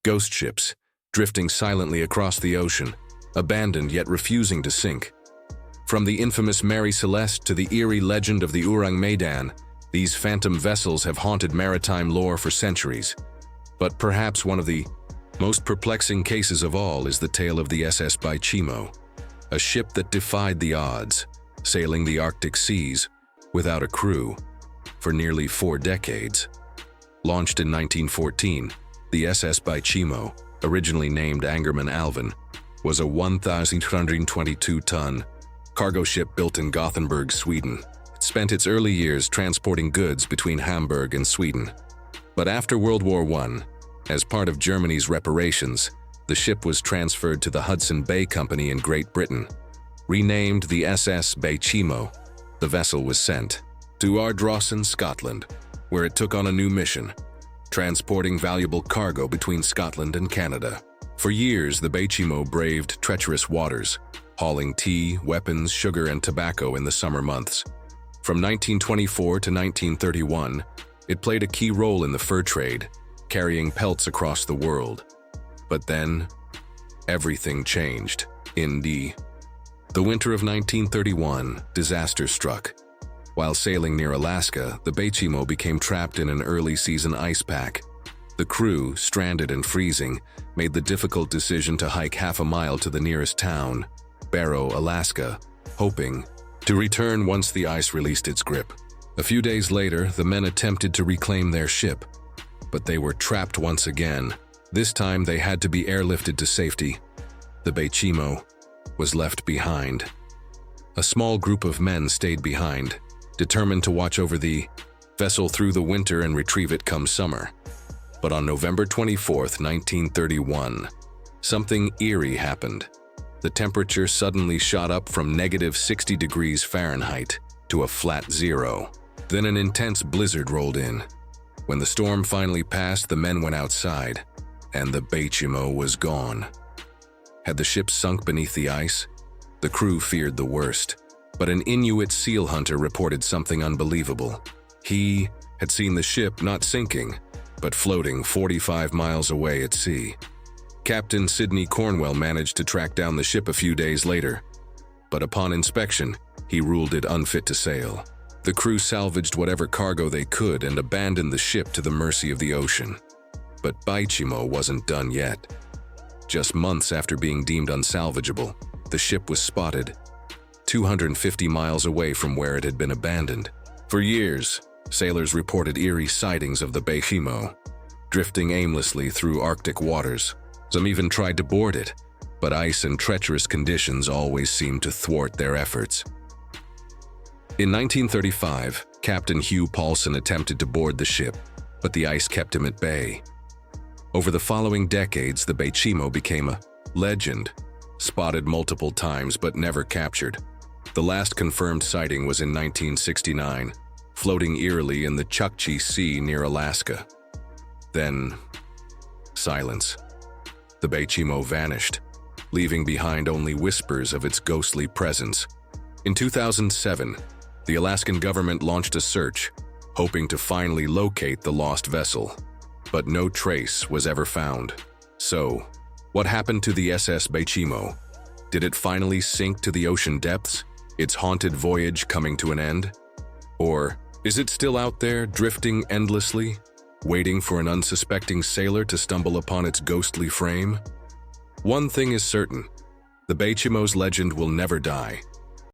Ghost ships, drifting silently across the ocean, abandoned yet refusing to sink. From the infamous Mary Celeste to the eerie legend of the Orang Medan, these phantom vessels have haunted maritime lore for centuries. But perhaps one of the most perplexing cases of all is the tale of the SS Baychimo, a ship that defied the odds, sailing the Arctic seas without a crew for nearly 4 decades. Launched in 1914, the SS Baychimo, originally named Angerman Alvin, was a 1,222-ton cargo ship built in Gothenburg, Sweden. It spent its early years transporting goods between Hamburg and Sweden. But after World War I, as part of Germany's reparations, the ship was transferred to the Hudson Bay Company in Great Britain. Renamed the SS Baychimo, the vessel was sent to Ardrossan, Scotland, where it took on a new mission, transporting valuable cargo between Scotland and Canada. For years, the Baychimo braved treacherous waters, hauling tea, weapons, sugar, and tobacco in the summer months. From 1924 to 1931, it played a key role in the fur trade, carrying pelts across the world. But then, everything changed. In the winter of 1931, disaster struck. While sailing near Alaska, the Baychimo became trapped in an early-season ice pack. The crew, stranded and freezing, made the difficult decision to hike half a mile to the nearest town, Barrow, Alaska, hoping to return once the ice released its grip. A few days later, the men attempted to reclaim their ship, but they were trapped once again. This time, they had to be airlifted to safety. The Baychimo was left behind. A small group of men stayed behind, determined to watch over the vessel through the winter and retrieve it come summer. But on November 24, 1931, something eerie happened. The temperature suddenly shot up from -60 degrees Fahrenheit to a flat 0. Then an intense blizzard rolled in. When the storm finally passed, the men went outside, and the Baychimo was gone. Had the ship sunk beneath the ice? The crew feared the worst. But an Inuit seal hunter reported something unbelievable. He had seen the ship not sinking, but floating 45 miles away at sea. Captain Sidney Cornwell managed to track down the ship a few days later, but upon inspection, he ruled it unfit to sail. The crew salvaged whatever cargo they could and abandoned the ship to the mercy of the ocean. But Baychimo wasn't done yet. Just months after being deemed unsalvageable, the ship was spotted 250 miles away from where it had been abandoned. For years, sailors reported eerie sightings of the Baychimo, drifting aimlessly through Arctic waters. Some even tried to board it, but ice and treacherous conditions always seemed to thwart their efforts. In 1935, Captain Hugh Paulson attempted to board the ship, but the ice kept him at bay. Over the following decades, the Baychimo became a legend, spotted multiple times but never captured. The last confirmed sighting was in 1969, floating eerily in the Chukchi Sea near Alaska. Then, silence. The Baychimo vanished, leaving behind only whispers of its ghostly presence. In 2007, the Alaskan government launched a search, hoping to finally locate the lost vessel. But no trace was ever found. So, what happened to the SS Baychimo? Did it finally sink to the ocean depths, its haunted voyage coming to an end? Or is it still out there, drifting endlessly, waiting for an unsuspecting sailor to stumble upon its ghostly frame? One thing is certain, the Baychimo's legend will never die.